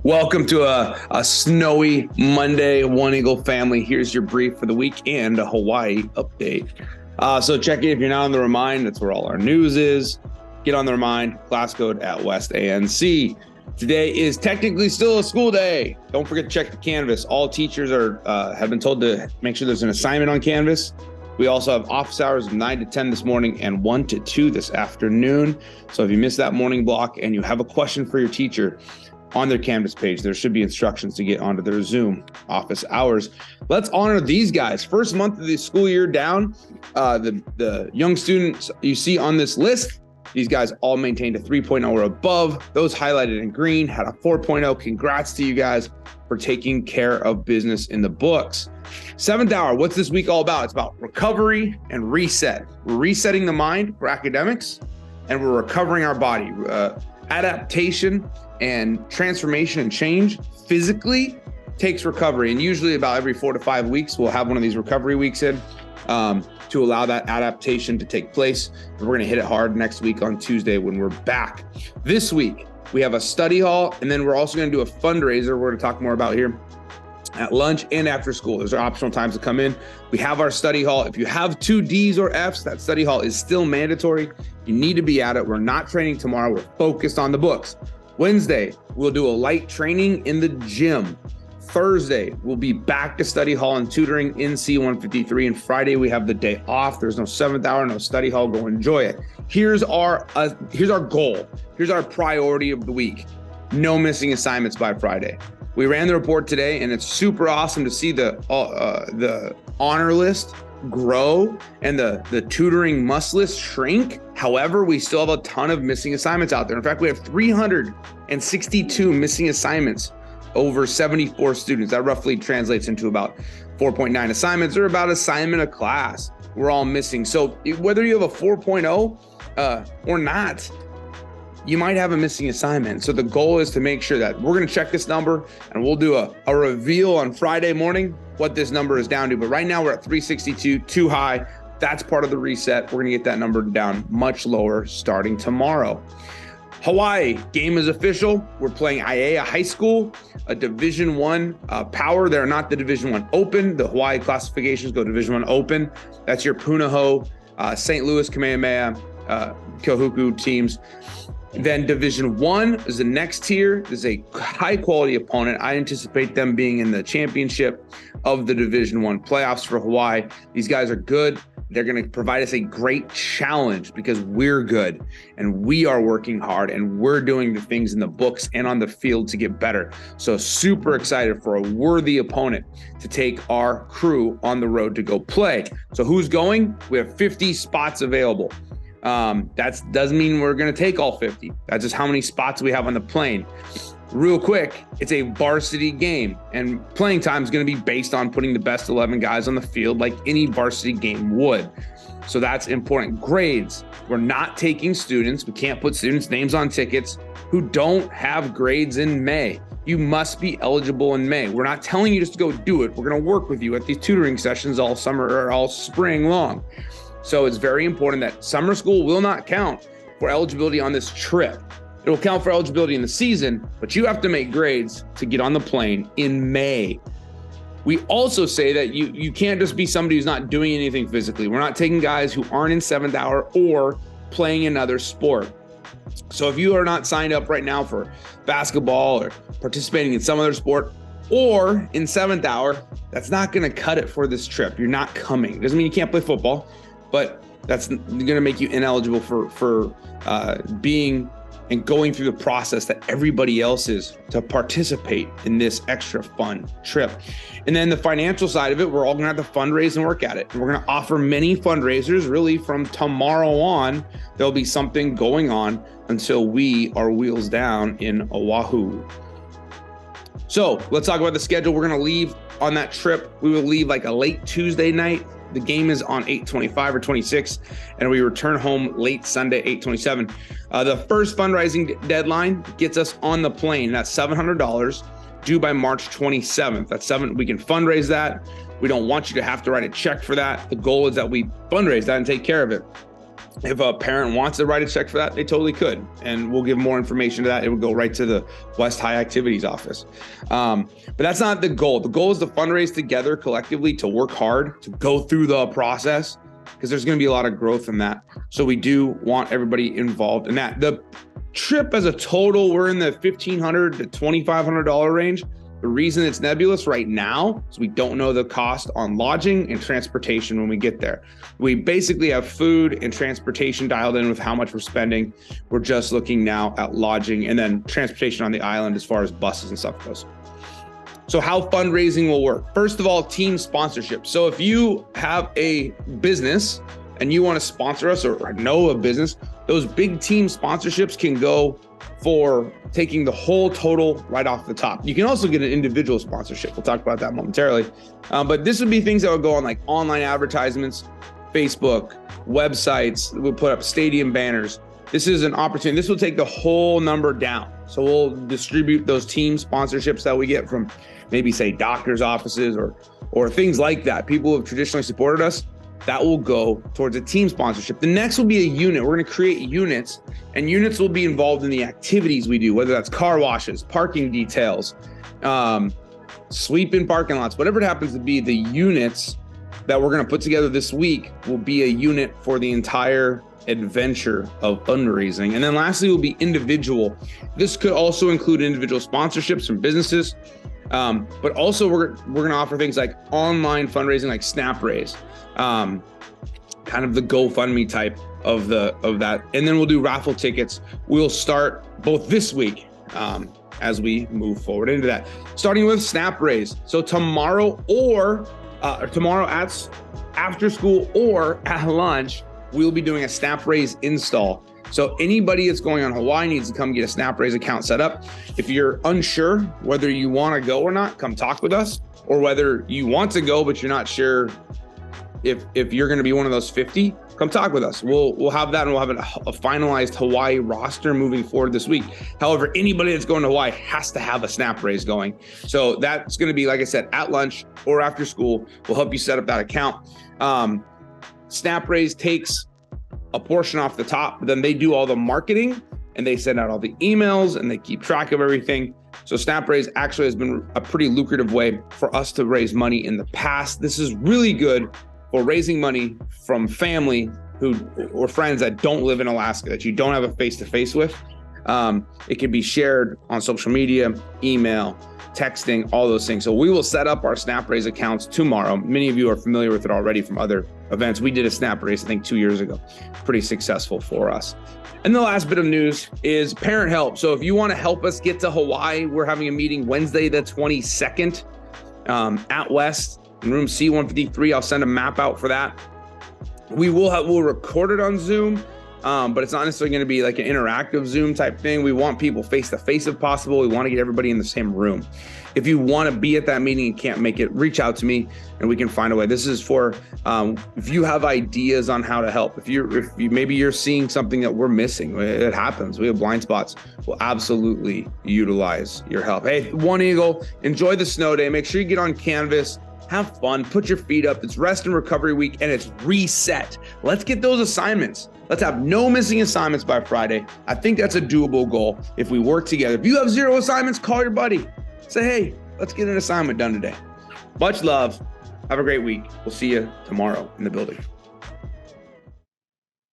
Welcome to a snowy Monday, One Eagle family. Here's your brief for the week and a Hawaii update. So check in if you're not on the Remind. That's where all our news is. Get on the Remind, class code at West ANC. Today is technically still a school day. Don't forget to check the Canvas. All teachers have been told to make sure there's an assignment on Canvas. We also have office hours of 9 to 10 this morning and 1 to 2 this afternoon. So if you missed that morning block and you have a question for your teacher, on their Canvas page, there should be instructions to get onto their Zoom office hours. Let's honor these guys. First month of the school year down, the young students you see on this list, these guys all maintained a 3.0 or above. Those highlighted in green had a 4.0. Congrats to you guys for taking care of business in the books. Seventh hour, what's this week all about? It's about recovery and reset. We're resetting the mind for academics, and we're recovering our body. Adaptation and transformation and change physically takes recovery. And usually about every 4 to 5 weeks, we'll have one of these recovery weeks in to allow that adaptation to take place. And we're going to hit it hard next week on Tuesday when we're back. This week, we have a study hall, and then we're also going to do a fundraiser we're going to talk more about here at lunch and after school. Those are optional times to come in. We have our study hall. If you have 2 Ds or Fs, that study hall is still mandatory. You need to be at it. We're not training tomorrow. We're focused on the books. Wednesday, we'll do a light training in the gym. Thursday, we'll be back to study hall and tutoring in C153. And Friday, we have the day off. There's no 7th hour, no study hall. Go enjoy it. Here's our goal. Here's our priority of the week. No missing assignments by Friday. We ran the report today, and it's super awesome to see the honor list grow and the tutoring must list shrink. However, we still have a ton of missing assignments out there. In fact, we have 362 missing assignments over 74 students. That roughly translates into about 4.9 assignments, or about assignment a class. We're all missing. So whether you have a 4.0 or not, you might have a missing assignment. So the goal is to make sure that we're going to check this number, and we'll do a reveal on Friday morning what this number is down to. But right now we're at 362, too high. That's part of the reset. We're going to get that number down much lower starting tomorrow. Hawaii, game is official. We're playing Aiea High School, a Division I power. They're not the Division I Open. The Hawaii classifications go Division I Open. That's your Punahou, St. Louis, Kamehameha, Kohuku teams. Then Division I is the next tier. This is a high quality opponent. I anticipate them being in the championship of the Division I playoffs for Hawaii. These guys are good. They're going to provide us a great challenge because we're good and we are working hard and we're doing the things in the books and on the field to get better. So super excited for a worthy opponent to take our crew on the road to go play. So who's going? We have 50 spots available. That doesn't mean we're going to take all 50. That's just how many spots we have on the plane. Real quick, it's a varsity game, and playing time is going to be based on putting the best 11 guys on the field like any varsity game would. So that's important. Grades. We're not taking students. We can't put students' names on tickets who don't have grades in May. You must be eligible in May. We're not telling you just to go do it. We're going to work with you at these tutoring sessions all summer or all spring long. So it's very important that summer school will not count for eligibility on this trip. It will count for eligibility in the season, but you have to make grades to get on the plane in May. We also say that you can't just be somebody who's not doing anything physically. We're not taking guys who aren't in 7th hour or playing another sport. So if you are not signed up right now for basketball or participating in some other sport or in 7th hour, that's not going to cut it for this trip. You're not coming. Doesn't mean you can't play football, but that's going to make you ineligible for being and going through the process that everybody else is to participate in this extra fun trip. And then the financial side of it, we're all going to have to fundraise and work at it. And we're going to offer many fundraisers really from tomorrow on. There'll be something going on until we are wheels down in Oahu. So let's talk about the schedule. We're going to leave on that trip. We will leave like a late Tuesday night. The game is on 8/25 or 26, and we return home late Sunday, 8/27. The first fundraising deadline gets us on the plane. That's $700 due by March 27th. That's we can fundraise that. We don't want you to have to write a check for that. The goal is that we fundraise that and take care of it. If a parent wants to write a check for that, they totally could. And we'll give more information to that. It would go right to the West High Activities office. But that's not the goal. The goal is to fundraise together collectively, to work hard, to go through the process, because there's going to be a lot of growth in that. So we do want everybody involved in that. The trip as a total, we're in the $1,500 to $2,500 range. The reason it's nebulous right now is we don't know the cost on lodging and transportation when we get there. We basically have food and transportation dialed in with how much we're spending. We're just looking now at lodging and then transportation on the island as far as buses and stuff goes. So how fundraising will work. First of all, team sponsorship. So if you have a business and you want to sponsor us or know a business, those big team sponsorships can go for taking the whole total right off the top. You can also get an individual sponsorship. We'll talk about that momentarily. But this would be things that would go on like online advertisements, Facebook, websites. We'll put up stadium banners. This is an opportunity. This will take the whole number down. So we'll distribute those team sponsorships that we get from maybe say doctors' offices or things like that. People who have traditionally supported us, that will go towards a team sponsorship. The next will be a unit. We're going to create units, and units will be involved in the activities we do, whether that's car washes, parking details, sweeping parking lots, whatever it happens to be. The units that we're going to put together this week will be a unit for the entire adventure of fundraising. And then lastly will be individual. This could also include individual sponsorships from businesses, but also we're going to offer things like online fundraising, like SnapRaise, kind of the GoFundMe type of that. And then we'll do raffle tickets. We'll start both this week as we move forward into that, starting with SnapRaise. So tomorrow at after school or at lunch, we'll be doing a SnapRaise install. So anybody that's going on Hawaii needs to come get a SnapRaise account set up. If you're unsure whether you want to go or not, come talk with us, or whether you want to go but you're not sure if you're going to be one of those 50, come talk with us. We'll have that, and we'll have a finalized Hawaii roster moving forward this week. However, anybody that's going to Hawaii has to have a SnapRaise going. So that's going to be, like I said, at lunch or after school. We'll help you set up that account. SnapRaise takes a portion off the top, but then they do all the marketing and they send out all the emails and they keep track of everything. So SnapRaise actually has been a pretty lucrative way for us to raise money in the past. This is really good for raising money from family or friends that don't live in Alaska, that you don't have a face-to-face with. It can be shared on social media, email, texting, all those things. So we will set up our SnapRaise accounts tomorrow. Many of you are familiar with it already from other events. We did a SnapRaise, I think 2 years ago, pretty successful for us. And the last bit of news is parent help. So if you want to help us get to Hawaii, we're having a meeting Wednesday, the 22nd at West in room C153. I'll send a map out for that. We'll record it on Zoom. But it's not necessarily going to be like an interactive Zoom type thing. We want people face to face if possible. We want to get everybody in the same room. If you want to be at that meeting and can't make it, reach out to me and we can find a way. This is for if you have ideas on how to help. If maybe you're seeing something that we're missing, it happens. We have blind spots. We'll absolutely utilize your help. Hey, One Eagle, enjoy the snow day. Make sure you get on Canvas. Have fun. Put your feet up. It's rest and recovery week and it's reset. Let's get those assignments. Let's have no missing assignments by Friday. I think that's a doable goal if we work together. If you have 0 assignments, call your buddy. Say, hey, let's get an assignment done today. Much love. Have a great week. We'll see you tomorrow in the building.